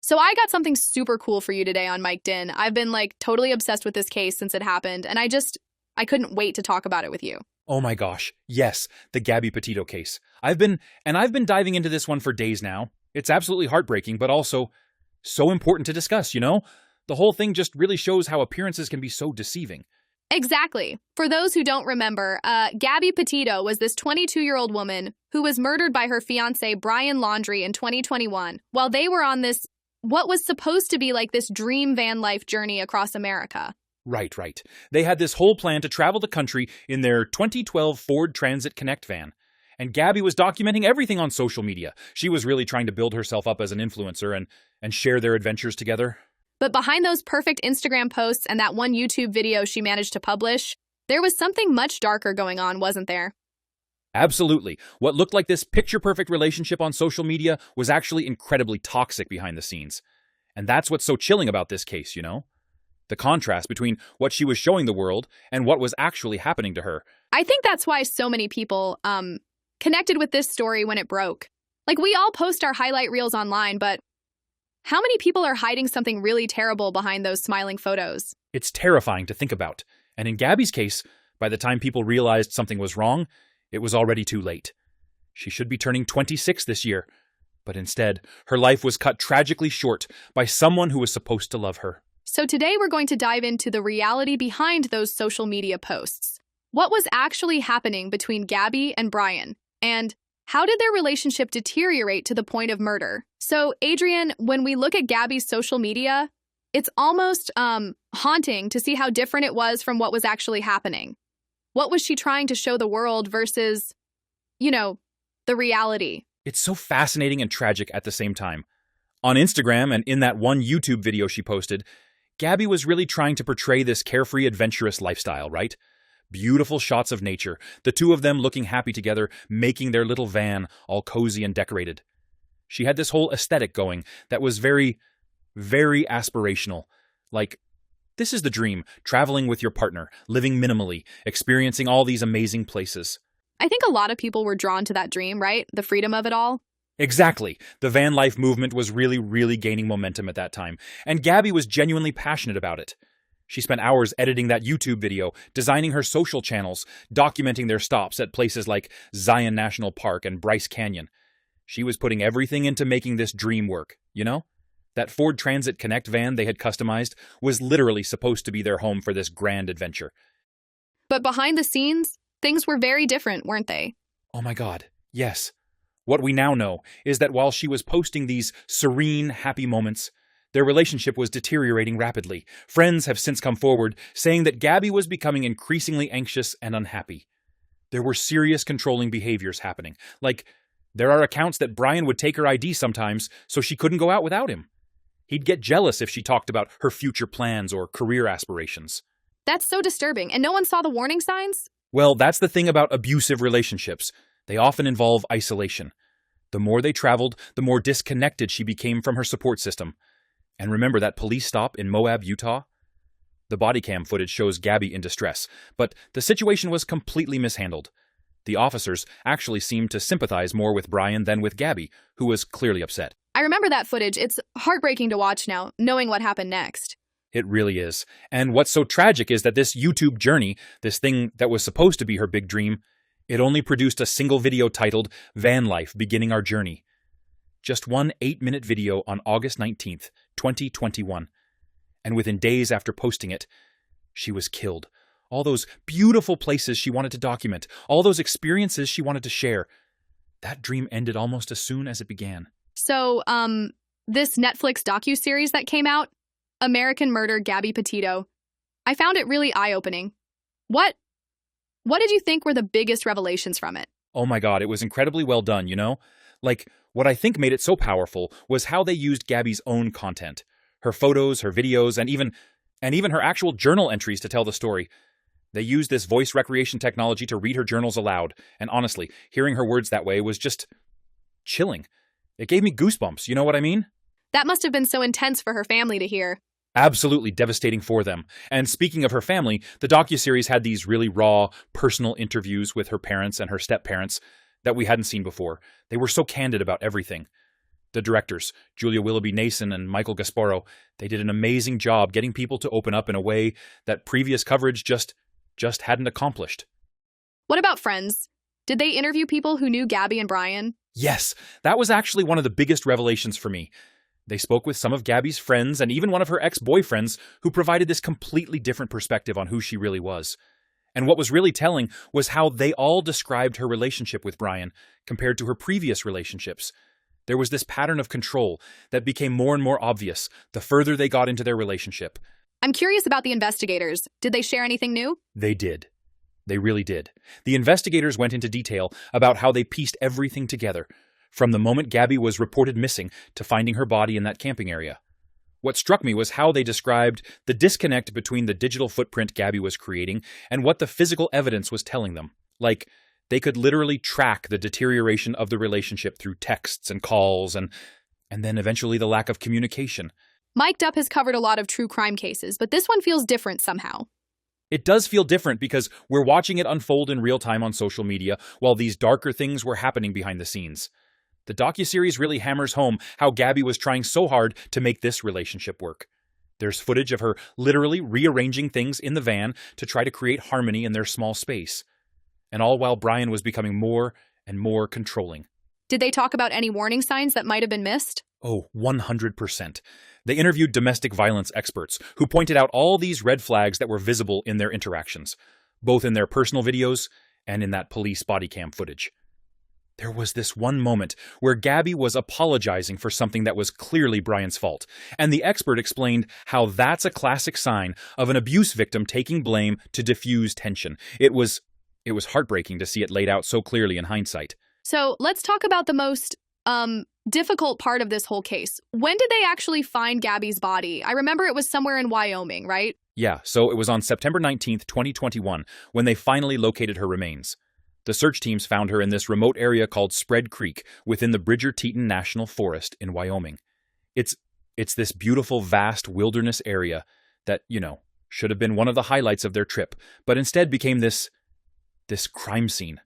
So I got something super cool for you today on Mike Din. I've been totally obsessed with this case since it happened, and I couldn't wait to talk about it with you. Oh my gosh, yes, the Gabby Petito case. I've been diving into this one for days now. It's absolutely heartbreaking, but also so important to discuss, you know? The whole thing just really shows how appearances can be so deceiving. Exactly. For those who don't remember, Gabby Petito was this 22-year-old woman who was murdered by her fiancé Brian Laundrie in 2021 while they were on what was supposed to be this dream van life journey across America. Right. They had this whole plan to travel the country in their 2012 Ford Transit Connect van. And Gabby was documenting everything on social media. She was really trying to build herself up as an influencer and share their adventures together. But behind those perfect Instagram posts and that one YouTube video she managed to publish, there was something much darker going on, wasn't there? Absolutely. What looked like this picture-perfect relationship on social media was actually incredibly toxic behind the scenes. And that's what's so chilling about this case, you know? The contrast between what she was showing the world and what was actually happening to her. I think that's why so many people connected with this story when it broke. We all post our highlight reels online, but how many people are hiding something really terrible behind those smiling photos? It's terrifying to think about. And in Gabby's case, by the time people realized something was wrong, it was already too late. She should be turning 26 this year, but instead, her life was cut tragically short by someone who was supposed to love her. So today we're going to dive into the reality behind those social media posts. What was actually happening between Gabby and Brian? And how did their relationship deteriorate to the point of murder? So, Adrian, when we look at Gabby's social media, it's almost haunting to see how different it was from what was actually happening. What was she trying to show the world versus, the reality? It's so fascinating and tragic at the same time. On Instagram and in that one YouTube video she posted, Gabby was really trying to portray this carefree, adventurous lifestyle, right? Beautiful shots of nature, the two of them looking happy together, making their little van all cozy and decorated. She had this whole aesthetic going that was very, very aspirational. This is the dream, traveling with your partner, living minimally, experiencing all these amazing places. I think a lot of people were drawn to that dream, right? The freedom of it all. Exactly. The van life movement was really, really gaining momentum at that time, and Gabby was genuinely passionate about it. She spent hours editing that YouTube video, designing her social channels, documenting their stops at places like Zion National Park and Bryce Canyon. She was putting everything into making this dream work, you know? That Ford Transit Connect van they had customized was literally supposed to be their home for this grand adventure. But behind the scenes, things were very different, weren't they? Oh my God, yes. What we now know is that while she was posting these serene, happy moments, their relationship was deteriorating rapidly. Friends have since come forward saying that Gabby was becoming increasingly anxious and unhappy. There were serious controlling behaviors happening. There are accounts that Brian would take her ID sometimes so she couldn't go out without him. He'd get jealous if she talked about her future plans or career aspirations. That's so disturbing. And no one saw the warning signs? Well, that's the thing about abusive relationships. They often involve isolation. The more they traveled, the more disconnected she became from her support system. And remember that police stop in Moab, Utah? The body cam footage shows Gabby in distress, but the situation was completely mishandled. The officers actually seemed to sympathize more with Brian than with Gabby, who was clearly upset. I remember that footage. It's heartbreaking to watch now, knowing what happened next. It really is. And what's so tragic is that this YouTube journey, this thing that was supposed to be her big dream, it only produced a single video titled Van Life Beginning Our Journey. Just one 8-minute video on August 19th, 2021. And within days after posting it, she was killed. All those beautiful places she wanted to document, all those experiences she wanted to share. That dream ended almost as soon as it began. So, this Netflix docuseries that came out, American Murder, Gabby Petito, I found it really eye-opening. What did you think were the biggest revelations from it? Oh my God, it was incredibly well done, you know? What I think made it so powerful was how they used Gabby's own content. Her photos, her videos, and even her actual journal entries to tell the story. They used this voice recreation technology to read her journals aloud, and honestly, hearing her words that way was just chilling. It gave me goosebumps, you know what I mean? That must have been so intense for her family to hear. Absolutely devastating for them. And speaking of her family, the docuseries had these really raw, personal interviews with her parents and her step-parents that we hadn't seen before. They were so candid about everything. The directors, Julia Willoughby Nason and Michael Gasparo, they did an amazing job getting people to open up in a way that previous coverage just hadn't accomplished. What about friends? Did they interview people who knew Gabby and Brian? Yes, that was actually one of the biggest revelations for me. They spoke with some of Gabby's friends and even one of her ex-boyfriends who provided this completely different perspective on who she really was. And what was really telling was how they all described her relationship with Brian compared to her previous relationships. There was this pattern of control that became more and more obvious the further they got into their relationship. I'm curious about the investigators. Did they share anything new? They did. They really did. The investigators went into detail about how they pieced everything together, from the moment Gabby was reported missing to finding her body in that camping area. What struck me was how they described the disconnect between the digital footprint Gabby was creating and what the physical evidence was telling them. Like, they could literally track the deterioration of the relationship through texts and calls and then eventually the lack of communication. Mic'd Up has covered a lot of true crime cases, but this one feels different somehow. It does feel different because we're watching it unfold in real time on social media while these darker things were happening behind the scenes. The docuseries really hammers home how Gabby was trying so hard to make this relationship work. There's footage of her literally rearranging things in the van to try to create harmony in their small space. And all while Brian was becoming more and more controlling. Did they talk about any warning signs that might have been missed? Oh, 100%. They interviewed domestic violence experts who pointed out all these red flags that were visible in their interactions, both in their personal videos and in that police body cam footage. There was this one moment where Gabby was apologizing for something that was clearly Brian's fault, and the expert explained how that's a classic sign of an abuse victim taking blame to diffuse tension. It was heartbreaking to see it laid out so clearly in hindsight. So let's talk about the most difficult part of this whole case. When did they actually find Gabby's body? I remember it was somewhere in Wyoming, right? Yeah, so it was on September 19th, 2021, when they finally located her remains. The search teams found her in this remote area called Spread Creek within the Bridger-Teton National Forest in Wyoming. It's this beautiful, vast wilderness area that, should have been one of the highlights of their trip, but instead became this crime scene.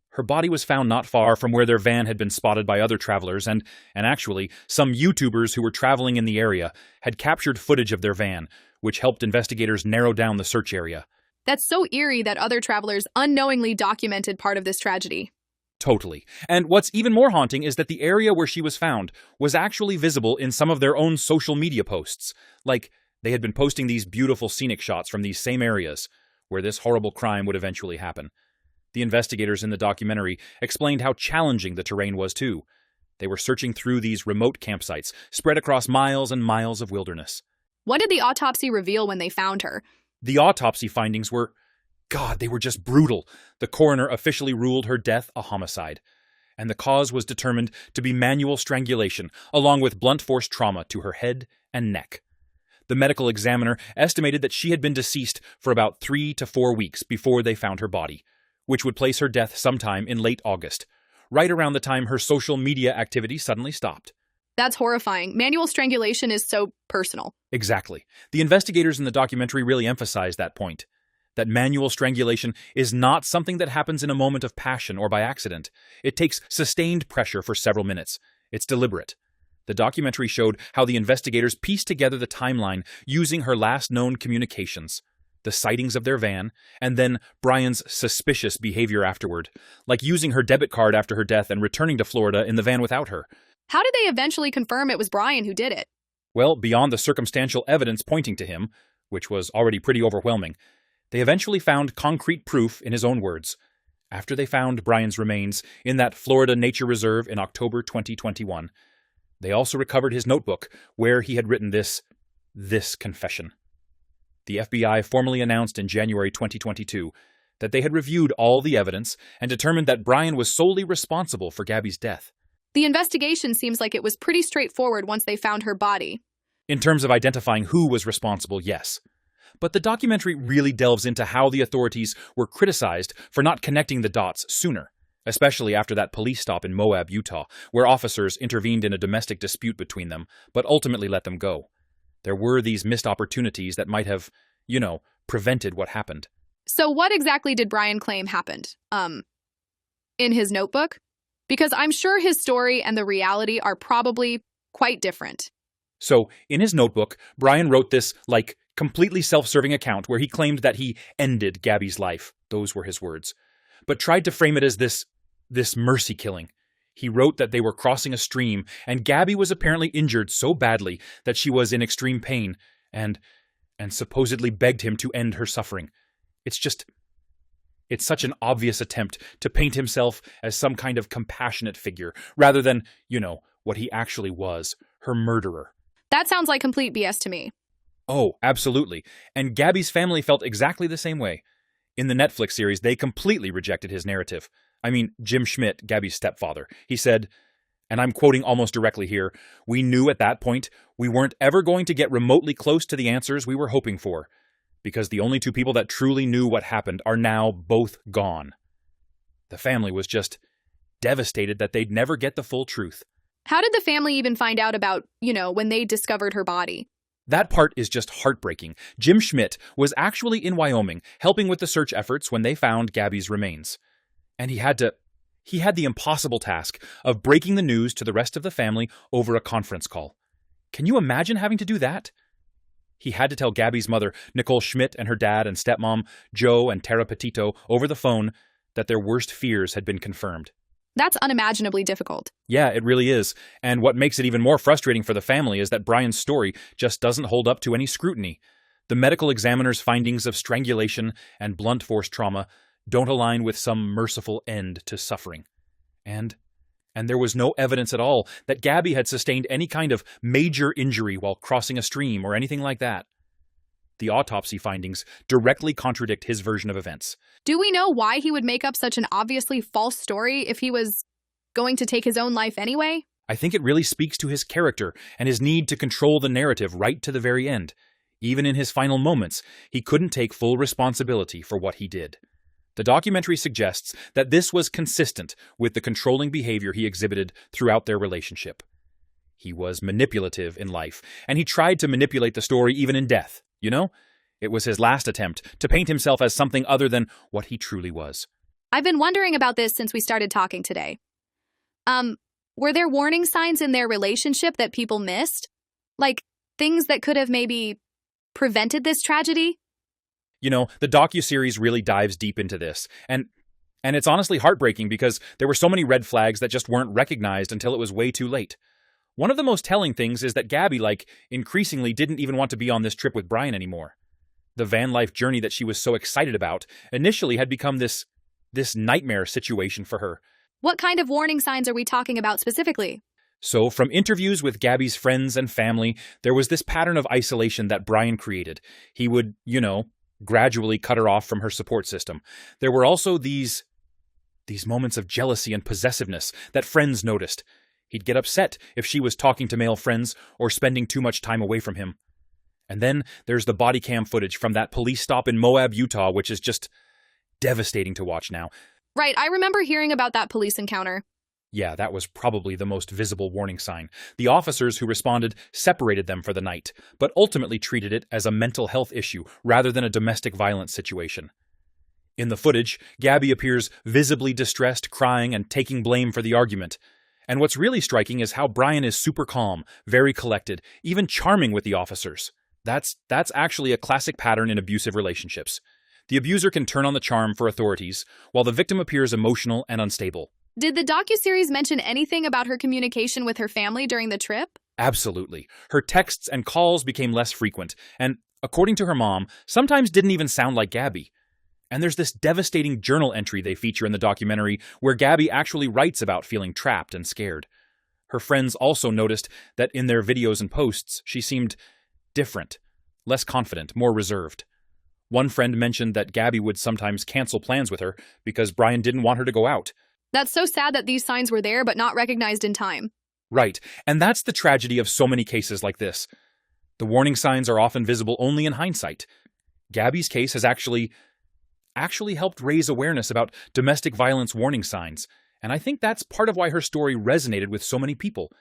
Her body was found not far from where their van had been spotted by other travelers, and actually, some YouTubers who were traveling in the area had captured footage of their van, which helped investigators narrow down the search area. That's so eerie that other travelers unknowingly documented part of this tragedy. Totally. And what's even more haunting is that the area where she was found was actually visible in some of their own social media posts. Like, they had been posting these beautiful scenic shots from these same areas where this horrible crime would eventually happen. The investigators in the documentary explained how challenging the terrain was too. They were searching through these remote campsites, spread across miles and miles of wilderness. What did the autopsy reveal when they found her? The autopsy findings were, they were just brutal. The coroner officially ruled her death a homicide, and the cause was determined to be manual strangulation, along with blunt force trauma to her head and neck. The medical examiner estimated that she had been deceased for about 3 to 4 weeks before they found her body, which would place her death sometime in late August, right around the time her social media activity suddenly stopped. That's horrifying. Manual strangulation is so personal. Exactly. The investigators in the documentary really emphasized that point, that manual strangulation is not something that happens in a moment of passion or by accident. It takes sustained pressure for several minutes. It's deliberate. The documentary showed how the investigators pieced together the timeline using her last known communications, the sightings of their van, and then Brian's suspicious behavior afterward, like using her debit card after her death and returning to Florida in the van without her. How did they eventually confirm it was Brian who did it? Well, beyond the circumstantial evidence pointing to him, which was already pretty overwhelming, they eventually found concrete proof in his own words. After they found Brian's remains in that Florida nature reserve in October 2021, they also recovered his notebook where he had written this confession. The FBI formally announced in January 2022 that they had reviewed all the evidence and determined that Brian was solely responsible for Gabby's death. The investigation seems like it was pretty straightforward once they found her body. In terms of identifying who was responsible, yes. But the documentary really delves into how the authorities were criticized for not connecting the dots sooner, especially after that police stop in Moab, Utah, where officers intervened in a domestic dispute between them, but ultimately let them go. There were these missed opportunities that might have, prevented what happened. So what exactly did Brian claim happened? In his notebook? Because I'm sure his story and the reality are probably quite different. So, in his notebook, Brian wrote this, completely self-serving account where he claimed that he ended Gabby's life. Those were his words. But tried to frame it as this mercy killing. He wrote that they were crossing a stream, and Gabby was apparently injured so badly that she was in extreme pain, and supposedly begged him to end her suffering. It's such an obvious attempt to paint himself as some kind of compassionate figure, rather than, what he actually was, her murderer. That sounds like complete BS to me. Oh, absolutely. And Gabby's family felt exactly the same way. In the Netflix series, they completely rejected his narrative. I mean, Jim Schmidt, Gabby's stepfather, he said, and I'm quoting almost directly here, "We knew at that point we weren't ever going to get remotely close to the answers we were hoping for, because the only two people that truly knew what happened are now both gone." The family was just devastated that they'd never get the full truth. How did the family even find out about, when they discovered her body? That part is just heartbreaking. Jim Schmidt was actually in Wyoming, helping with the search efforts when they found Gabby's remains. And he had the impossible task of breaking the news to the rest of the family over a conference call. Can you imagine having to do that? He had to tell Gabby's mother, Nicole Schmidt, and her dad and stepmom, Joe and Tara Petito, over the phone that their worst fears had been confirmed. That's unimaginably difficult. Yeah, it really is. And what makes it even more frustrating for the family is that Brian's story just doesn't hold up to any scrutiny. The medical examiner's findings of strangulation and blunt force trauma don't align with some merciful end to suffering. And there was no evidence at all that Gabby had sustained any kind of major injury while crossing a stream or anything like that. The autopsy findings directly contradict his version of events. Do we know why he would make up such an obviously false story if he was going to take his own life anyway? I think it really speaks to his character and his need to control the narrative right to the very end. Even in his final moments, he couldn't take full responsibility for what he did. The documentary suggests that this was consistent with the controlling behavior he exhibited throughout their relationship. He was manipulative in life, and he tried to manipulate the story even in death. It was his last attempt to paint himself as something other than what he truly was. I've been wondering about this since we started talking today. Were there warning signs in their relationship that people missed? Like, things that could have maybe prevented this tragedy? The docuseries really dives deep into this, and it's honestly heartbreaking because there were so many red flags that just weren't recognized until it was way too late. One of the most telling things is that Gabby, increasingly didn't even want to be on this trip with Brian anymore. The van life journey that she was so excited about initially had become this nightmare situation for her. What kind of warning signs are we talking about specifically? So, from interviews with Gabby's friends and family, there was this pattern of isolation that Brian created. He would, gradually cut her off from her support system. There were also these moments of jealousy and possessiveness that friends noticed. He'd get upset if she was talking to male friends or spending too much time away from him. And then there's the body cam footage from that police stop in Moab, Utah, which is just devastating to watch now. Right, I remember hearing about that police encounter. Yeah, that was probably the most visible warning sign. The officers who responded separated them for the night, but ultimately treated it as a mental health issue rather than a domestic violence situation. In the footage, Gabby appears visibly distressed, crying, and taking blame for the argument. And what's really striking is how Brian is super calm, very collected, even charming with the officers. That's actually a classic pattern in abusive relationships. The abuser can turn on the charm for authorities, while the victim appears emotional and unstable. Did the docuseries mention anything about her communication with her family during the trip? Absolutely. Her texts and calls became less frequent, and, according to her mom, sometimes didn't even sound like Gabby. And there's this devastating journal entry they feature in the documentary where Gabby actually writes about feeling trapped and scared. Her friends also noticed that in their videos and posts, she seemed different, less confident, more reserved. One friend mentioned that Gabby would sometimes cancel plans with her because Brian didn't want her to go out. That's so sad that these signs were there but not recognized in time. Right, and that's the tragedy of so many cases like this. The warning signs are often visible only in hindsight. Gabby's case has actually helped raise awareness about domestic violence warning signs, and I think that's part of why her story resonated with so many people.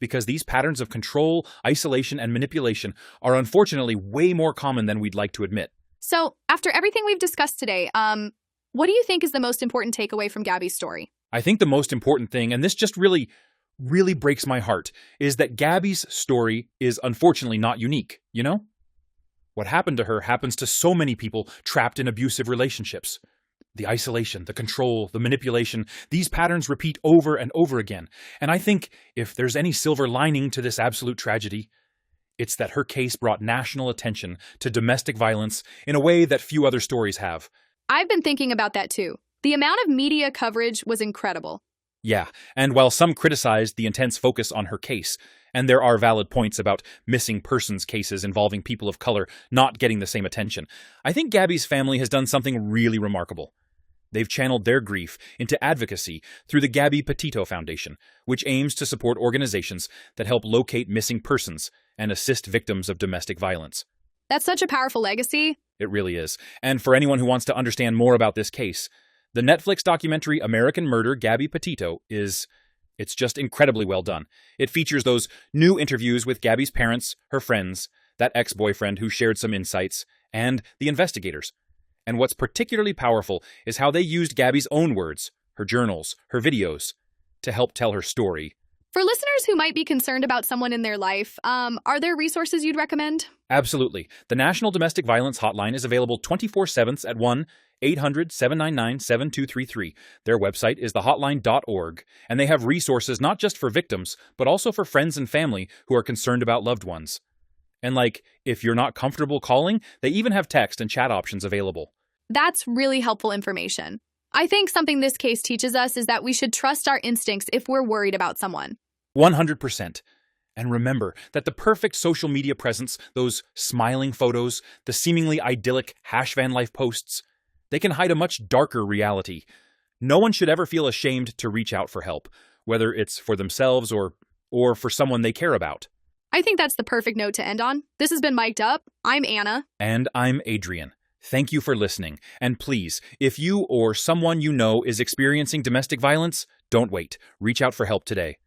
Because these patterns of control, isolation, and manipulation are unfortunately way more common than we'd like to admit. So, after everything we've discussed today, what do you think is the most important takeaway from Gabby's story? I think the most important thing, and this just really breaks my heart, is that Gabby's story is unfortunately not unique, you know? What happened to her happens to so many people trapped in abusive relationships. The isolation, the control, the manipulation, these patterns repeat over and over again. And I think if there's any silver lining to this absolute tragedy, it's that her case brought national attention to domestic violence in a way that few other stories have. I've been thinking about that too. The amount of media coverage was incredible. Yeah, and while some criticized the intense focus on her case, and there are valid points about missing persons cases involving people of color not getting the same attention, I think Gabby's family has done something really remarkable. They've channeled their grief into advocacy through the Gabby Petito Foundation, which aims to support organizations that help locate missing persons and assist victims of domestic violence. That's such a powerful legacy. It really is. And for anyone who wants to understand more about this case, the Netflix documentary American Murder, Gabby Petito it's just incredibly well done. It features those new interviews with Gabby's parents, her friends, that ex-boyfriend who shared some insights, and the investigators. And what's particularly powerful is how they used Gabby's own words, her journals, her videos, to help tell her story. For listeners who might be concerned about someone in their life, are there resources you'd recommend? Absolutely. The National Domestic Violence Hotline is available 24/7 at 1-800-799-7233. Their website is thehotline.org, and they have resources not just for victims, but also for friends and family who are concerned about loved ones. And if you're not comfortable calling, they even have text and chat options available. That's really helpful information. I think something this case teaches us is that we should trust our instincts if we're worried about someone. 100%. And remember that the perfect social media presence, those smiling photos, the seemingly idyllic #van life posts, they can hide a much darker reality. No one should ever feel ashamed to reach out for help, whether it's for themselves or for someone they care about. I think that's the perfect note to end on. This has been Mic'd Up. I'm Anna. And I'm Adrian. Thank you for listening. And please, if you or someone you know is experiencing domestic violence, don't wait. Reach out for help today.